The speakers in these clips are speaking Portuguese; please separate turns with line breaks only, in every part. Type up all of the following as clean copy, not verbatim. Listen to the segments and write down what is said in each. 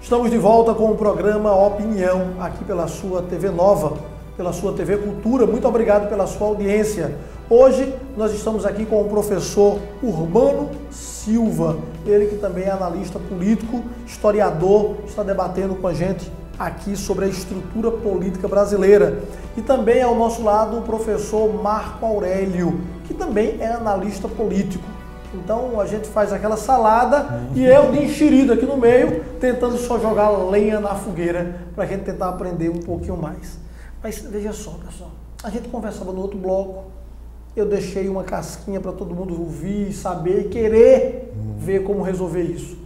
Estamos de volta com o programa Opinião, aqui pela sua TV Nova, pela sua TV Cultura. Muito obrigado pela sua audiência. Hoje nós estamos aqui com o professor Urbano Silva, ele que também é analista político, historiador, está debatendo com a gente aqui sobre a estrutura política brasileira. E também ao nosso lado o professor Marco Aurélio, que também é analista político. Então a gente faz aquela salada e eu de enxerido aqui no meio, tentando só jogar lenha na fogueira para a gente tentar aprender um pouquinho mais. Mas veja só, pessoal, a gente conversava no outro bloco, eu deixei uma casquinha para todo mundo ouvir, saber e querer ver como resolver isso.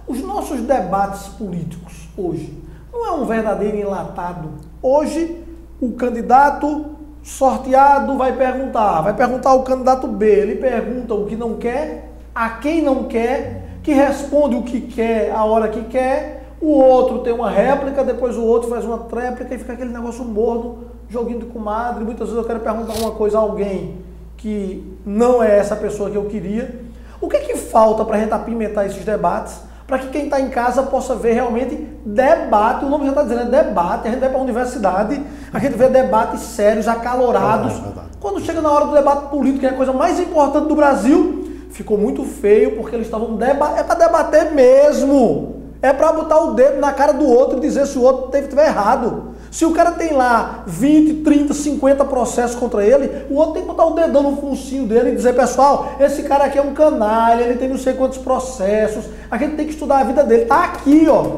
Os nossos debates políticos hoje não é um verdadeiro enlatado. Hoje o candidato sorteado vai perguntar ao candidato B, ele pergunta o que não quer, a quem não quer, que responde o que quer, a hora que quer, o outro tem uma réplica, depois o outro faz uma tréplica e fica aquele negócio morno, joguinho de comadre. Muitas vezes eu quero perguntar uma coisa a alguém que não é essa pessoa que eu queria. O que é que falta para a gente apimentar esses debates? Para que quem está em casa possa ver realmente debate, o nome já está dizendo, é debate, a gente vai para a universidade, a gente vê debates sérios, acalorados. Quando chega na hora do debate político, que é a coisa mais importante do Brasil, ficou muito feio, porque eles estavam debatendo, é para debater mesmo, é para botar o dedo na cara do outro e dizer se o outro estiver errado. Se o cara tem lá 20, 30, 50 processos contra ele, o outro tem que botar o dedão no focinho dele e dizer, pessoal, esse cara aqui é um canalha, ele tem não sei quantos processos, a gente tem que estudar a vida dele, tá aqui, ó.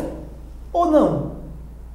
Ou não?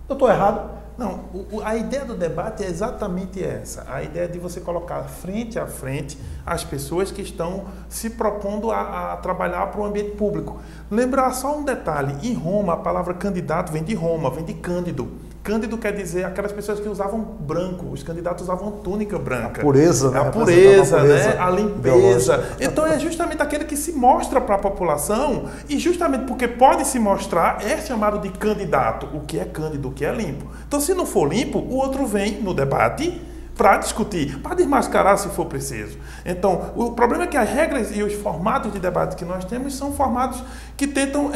Eu estou errado?
Não, a ideia do debate é exatamente essa. A ideia de você colocar frente a frente as pessoas que estão se propondo a trabalhar para o ambiente público. Lembrar só um detalhe, em Roma a palavra candidato vem de Roma, vem de Cândido. Cândido quer dizer aquelas pessoas que usavam branco, os candidatos usavam túnica branca.
A pureza, né?
A pureza, né? A limpeza. Então é justamente aquele que se mostra para a população e justamente porque pode se mostrar é chamado de candidato, o que é cândido, o que é limpo. Então se não for limpo, o outro vem no debate para discutir, para desmascarar se for preciso. Então, o problema é que as regras e os formatos de debate que nós temos são formatos que tentam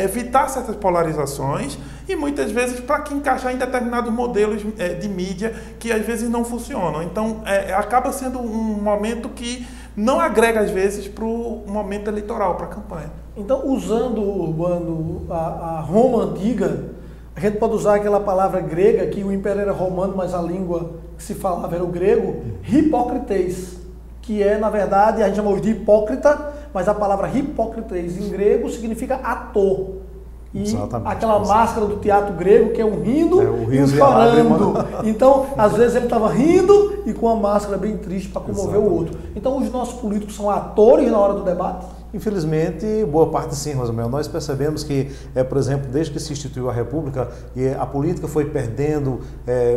evitar certas polarizações e muitas vezes para que encaixar em determinados modelos de mídia que às vezes não funcionam. Então, acaba sendo um momento que não agrega às vezes para o momento eleitoral, para a campanha.
Então, usando, Urbano, a Roma antiga, a gente pode usar aquela palavra grega, que o Império era romano, mas a língua que se falava era o grego, hipócrites, que é, na verdade, a gente chama hoje de hipócrita, mas a palavra hipócrites em grego significa ator. E exatamente, aquela máscara do teatro grego, que é um rindo e um chorando. Então, às vezes ele estava rindo e com a máscara bem triste para comover o outro. Então, os nossos políticos são atores na hora do debate?
Infelizmente, boa parte sim, Rosamel. Nós percebemos que, por exemplo, desde que se instituiu a República, a política foi perdendo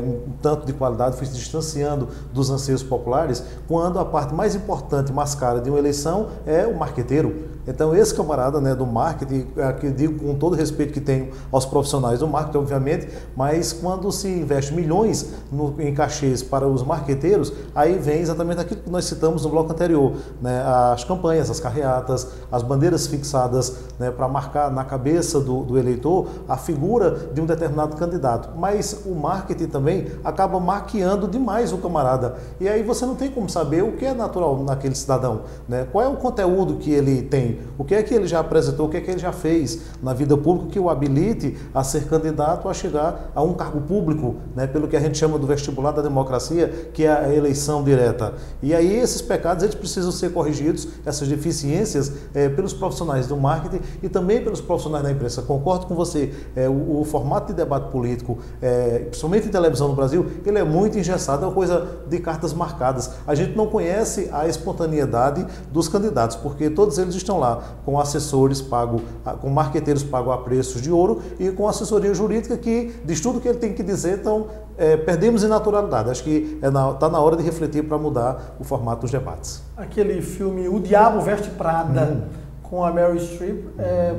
um tanto de qualidade, foi se distanciando dos anseios populares, quando a parte mais importante, mais cara de uma eleição é o marqueteiro. Então, esse camarada, né, do marketing, que eu digo com todo o respeito que tenho aos profissionais do marketing, obviamente, mas quando se investe milhões em cachês para os marqueteiros, aí vem exatamente aquilo que nós citamos no bloco anterior, né, as campanhas, as carreatas, as bandeiras fixadas, né, para marcar na cabeça do eleitor a figura de um determinado candidato. Mas o marketing também acaba maquiando demais o camarada. E aí você não tem como saber o que é natural naquele cidadão, né? Qual é o conteúdo que ele tem, o que é que ele já apresentou, o que é que ele já fez na vida pública que o habilite a ser candidato a chegar a um cargo público, né, pelo que a gente chama do vestibular da democracia, que é a eleição direta. E aí esses pecados eles precisam ser corrigidos, essas deficiências, pelos profissionais do marketing e também pelos profissionais da imprensa. Concordo com você, o formato de debate político, principalmente em televisão no Brasil, ele é muito engessado, é uma coisa de cartas marcadas. A gente não conhece a espontaneidade dos candidatos, porque todos eles estão lá com assessores pagos, com marqueteiros pagos a preços de ouro e com assessoria jurídica que diz tudo o que ele tem que dizer, então perdemos em naturalidade. Acho que está na hora de refletir para mudar o formato dos debates.
Aquele filme O Diabo Veste Prada, com a Meryl Streep,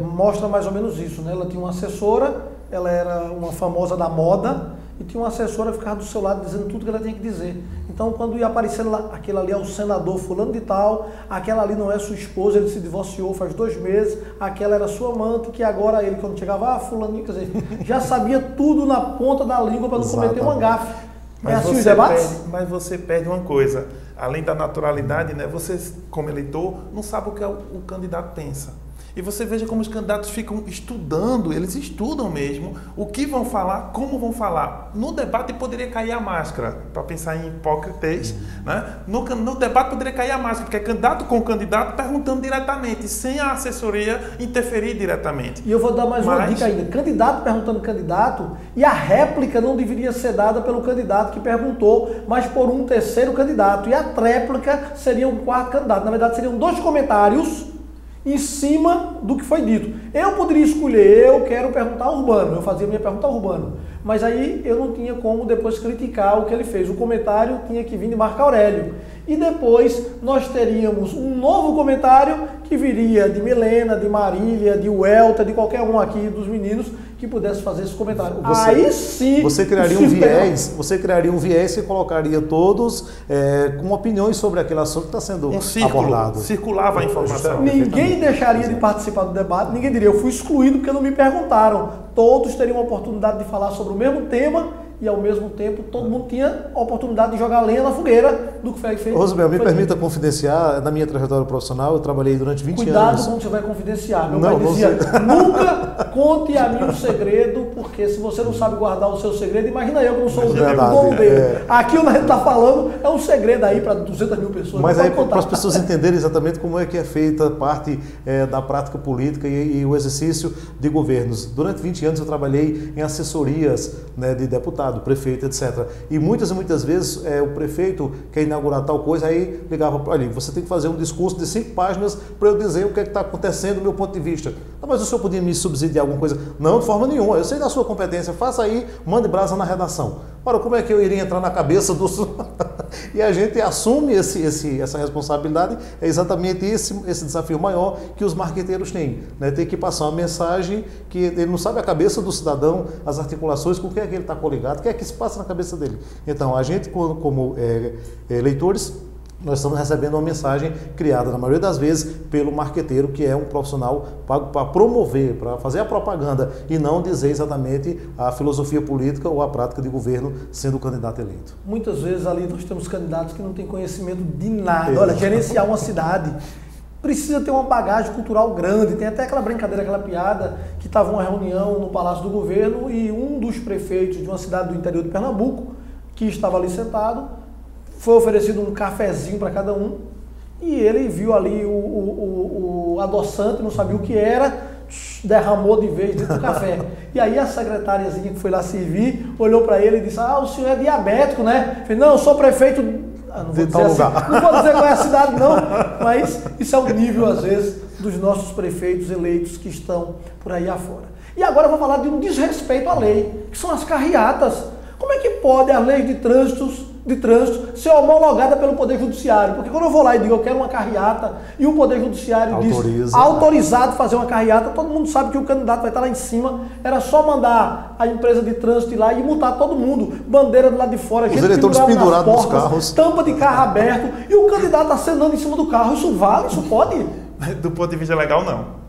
mostra mais ou menos isso, né? Ela tinha uma assessora, ela era uma famosa da moda e tinha uma assessora que ficava do seu lado dizendo tudo que ela tinha que dizer. Então, quando ia aparecendo lá, aquele ali é o senador fulano de tal, aquela ali não é sua esposa, ele se divorciou faz 2 meses, aquela era sua amante, que agora ele, quando chegava, fulaninho, quer dizer, já sabia tudo na ponta da língua para não cometer uma gafe. É assim os debates?
Mas você perde uma coisa, além da naturalidade, né? Você, como eleitor, não sabe o que o candidato pensa. E você veja como os candidatos ficam estudando, eles estudam mesmo o que vão falar, como vão falar. No debate poderia cair a máscara, para pensar em hipócritas, né? No debate poderia cair a máscara, porque é candidato com candidato perguntando diretamente, sem a assessoria interferir diretamente.
E eu vou dar mais uma dica ainda, candidato perguntando candidato, e a réplica não deveria ser dada pelo candidato que perguntou, mas por um terceiro candidato. E a tréplica seria um 4º candidato. Na verdade, seriam 2 comentários em cima do que foi dito. Eu poderia escolher, eu quero perguntar ao Urbano, eu fazia minha pergunta ao Urbano, mas aí eu não tinha como depois criticar o que ele fez. O comentário tinha que vir de Marco Aurélio. E depois nós teríamos um novo comentário que viria de Milena, de Marília, de Welter, de qualquer um aqui dos meninos que pudesse fazer esse comentário. Aí sim...
Você criaria um viés que colocaria todos com opiniões sobre aquele assunto que está sendo abordado.
Circulava a informação.
Ninguém deixaria de participar do debate, ninguém diria, eu fui excluído porque não me perguntaram. Todos teriam a oportunidade de falar sobre o mesmo tema e, ao mesmo tempo, todo mundo tinha a oportunidade de jogar lenha na fogueira do que foi feito.
Rosemel, me permita confidenciar, na minha trajetória profissional, eu trabalhei durante 20 anos.
Cuidado com o que você vai confidenciar. Meu pai dizia, nunca conte a mim um segredo, porque se você não sabe guardar o seu segredo, imagina eu que não sou o dono dele. Aquilo que a gente está falando é um segredo aí para 200 mil pessoas.
Mas aí, para as pessoas entenderem exatamente como é que é feita parte da prática política e o exercício de governos. Durante 20 anos eu trabalhei em assessorias, né, de deputados, prefeito, etc. E muitas vezes o prefeito quer inaugurar tal coisa, aí ligava, olha, você tem que fazer um discurso de 5 páginas para eu dizer o que é que está acontecendo do meu ponto de vista. Ah, mas o senhor podia me subsidiar alguma coisa? Não, de forma nenhuma. Eu sei da sua competência, faça aí, mande brasa na redação. Ora, como é que eu iria entrar na cabeça do... E a gente assume essa responsabilidade, é exatamente esse desafio maior que os marqueteiros têm, né? Tem que passar uma mensagem que ele não sabe a cabeça do cidadão, as articulações, com o que é que ele está coligado, o que é que se passa na cabeça dele. Então, a gente, como eleitores, nós estamos recebendo uma mensagem criada, na maioria das vezes, pelo marqueteiro, que é um profissional pago para promover, para fazer a propaganda e não dizer exatamente a filosofia política ou a prática de governo sendo o candidato eleito.
Muitas vezes ali nós temos candidatos que não têm conhecimento de nada. Olha, gerenciar uma cidade precisa ter uma bagagem cultural grande. Tem até aquela brincadeira, aquela piada, que estava uma reunião no Palácio do Governo e um dos prefeitos de uma cidade do interior de Pernambuco, que estava ali sentado, foi oferecido um cafezinho para cada um e ele viu ali o adoçante, não sabia o que era, derramou de vez dentro do café. E aí a secretariazinha que foi lá servir olhou para ele e disse, o senhor é diabético, né? Eu falei, não, eu sou prefeito... não vou dizer assim, não vou dizer qual é a cidade não, mas isso é o nível às vezes dos nossos prefeitos eleitos que estão por aí afora. E agora eu vou falar de um desrespeito à lei, que são as carreatas. Como é que pode a lei de trânsito ser homologada pelo Poder Judiciário? Porque quando eu vou lá e digo eu quero uma carreata e o Poder Judiciário diz autorizado a fazer uma carreata, todo mundo sabe que o candidato vai estar lá em cima, era só mandar a empresa de trânsito ir lá e multar todo mundo, bandeira do lado de fora,
gente pendurada nos carros,
tampa de carro aberto e o candidato acenando em cima do carro. Isso vale? Isso pode?
Do ponto de vista legal, não.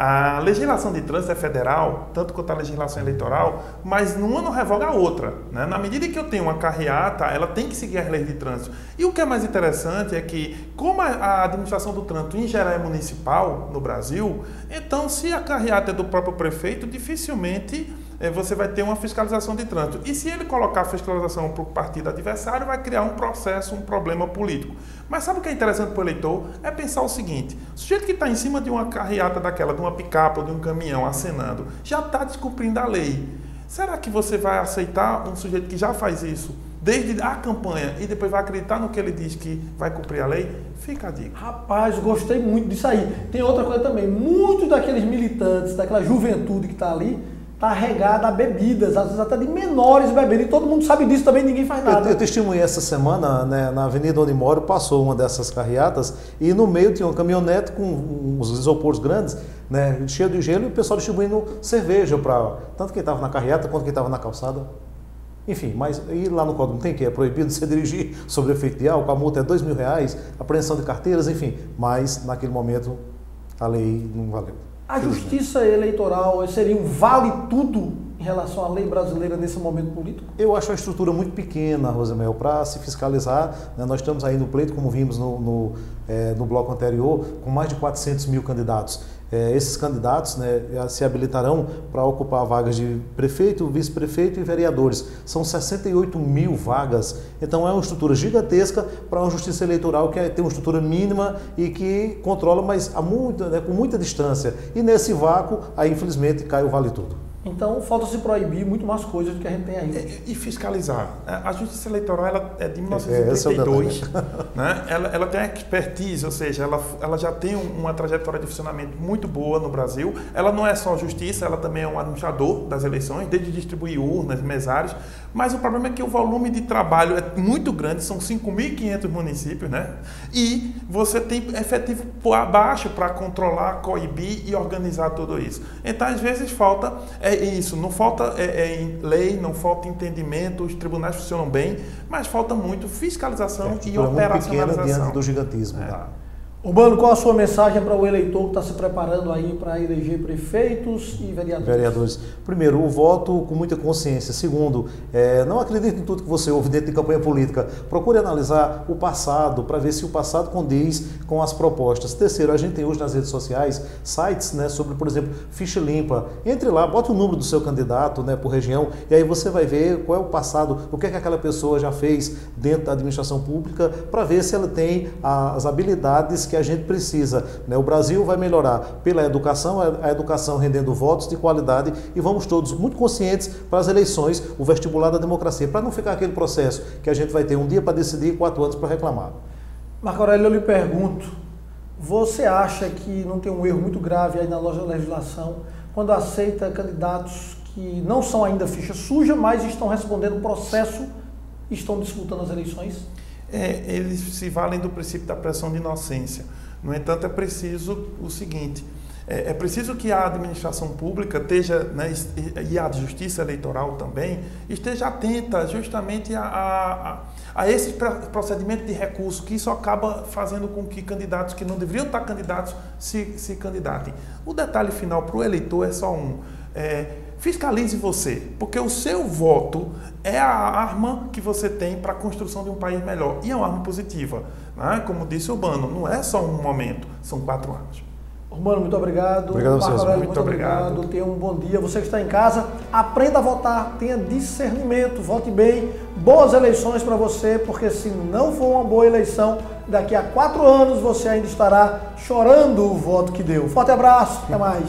A legislação de trânsito é federal, tanto quanto a legislação eleitoral, mas uma não revoga a outra, né? Na medida que eu tenho uma carreata, ela tem que seguir as leis de trânsito. E o que é mais interessante é que, como a administração do trânsito em geral é municipal no Brasil, então se a carreata é do próprio prefeito, dificilmente você vai ter uma fiscalização de trânsito. E se ele colocar a fiscalização para o partido adversário, vai criar um processo, um problema político. Mas sabe o que é interessante para o eleitor? É pensar o seguinte, o sujeito que está em cima de uma carreata daquela, de uma picape ou de um caminhão acenando, já está descumprindo a lei. Será que você vai aceitar um sujeito que já faz isso desde a campanha e depois vai acreditar no que ele diz que vai cumprir a lei? Fica a dica.
Rapaz, gostei muito disso aí. Tem outra coisa também, muitos daqueles militantes, daquela juventude que está ali, está regada a bebidas, às vezes até de menores bebendo, e todo mundo sabe disso também, ninguém faz nada.
Eu testemunhei essa semana, né, na avenida onde moro, passou uma dessas carreatas, e no meio tinha uma caminhonete com uns isopores grandes, né, cheio de gelo, e o pessoal distribuindo cerveja para tanto quem estava na carreata quanto quem estava na calçada. enfim, mas e lá no Código tem que é proibido você dirigir sob efeito de álcool, a multa é R$2.000, apreensão de carteiras, enfim, mas naquele momento a lei não valeu.
A justiça eleitoral seria um vale tudo em relação à lei brasileira nesse momento político?
Eu acho a estrutura muito pequena, Rosemel, para se fiscalizar. Né? Nós estamos aí no pleito, como vimos no bloco anterior, com mais de 400 mil candidatos. Esses candidatos, né, se habilitarão para ocupar vagas de prefeito, vice-prefeito e vereadores. São 68 mil vagas. Então é uma estrutura gigantesca para uma justiça eleitoral que tem uma estrutura mínima e que controla, mas com muita distância. E nesse vácuo, aí infelizmente cai o vale tudo.
Então, falta se proibir muito mais coisas do que a gente tem aí.
E fiscalizar. A Justiça Eleitoral ela é de 1982. Né? Ela tem expertise, ou seja, ela já tem uma trajetória de funcionamento muito boa no Brasil. Ela não é só justiça, ela também é um administrador das eleições, desde distribuir urnas, mesários. Mas o problema é que o volume de trabalho é muito grande, são 5.500 municípios, né? E você tem efetivo abaixo para controlar, coibir e organizar tudo isso. Então, às vezes, falta isso, não falta lei, não falta entendimento, os tribunais funcionam bem, mas falta muito fiscalização e operacionalização.
Muito pequena diante do gigantismo. Né?
Urbano, qual a sua mensagem para o eleitor que está se preparando aí para eleger prefeitos e vereadores?
Primeiro, o voto com muita consciência. Segundo, não acredite em tudo que você ouve dentro de campanha política. Procure analisar o passado para ver se o passado condiz com as propostas. Terceiro, a gente tem hoje nas redes sociais sites, né, sobre, por exemplo, ficha limpa. Entre lá, bote o número do seu candidato, né, por região e aí você vai ver qual é o passado, o que é que aquela pessoa já fez dentro da administração pública para ver se ela tem as habilidades que a gente precisa. Né? O Brasil vai melhorar pela educação, a educação rendendo votos de qualidade e vamos todos muito conscientes para as eleições, o vestibular da democracia, para não ficar aquele processo que a gente vai ter um dia para decidir e 4 anos para reclamar.
Marco Aurélio, eu lhe pergunto, você acha que não tem um erro muito grave aí na nossa legislação quando aceita candidatos que não são ainda ficha suja, mas estão respondendo o processo e estão disputando as eleições?
Eles se valem do princípio da presunção de inocência. No entanto, é preciso o seguinte, é preciso que a administração pública esteja, né, e a justiça eleitoral também, esteja atenta justamente a esse procedimento de recurso, que isso acaba fazendo com que candidatos que não deveriam estar candidatos se candidatem. O detalhe final para o eleitor é só fiscalize você, porque o seu voto é a arma que você tem para a construção de um país melhor. E é uma arma positiva. Né? Como disse o Urbano, não é só um momento, são 4 anos.
Urbano, muito obrigado.
Obrigado a vocês.
Muito obrigado. Tenha um bom dia. Você que está em casa, aprenda a votar, tenha discernimento, vote bem. Boas eleições para você, porque se não for uma boa eleição, daqui a 4 anos você ainda estará chorando o voto que deu. Forte abraço, até mais.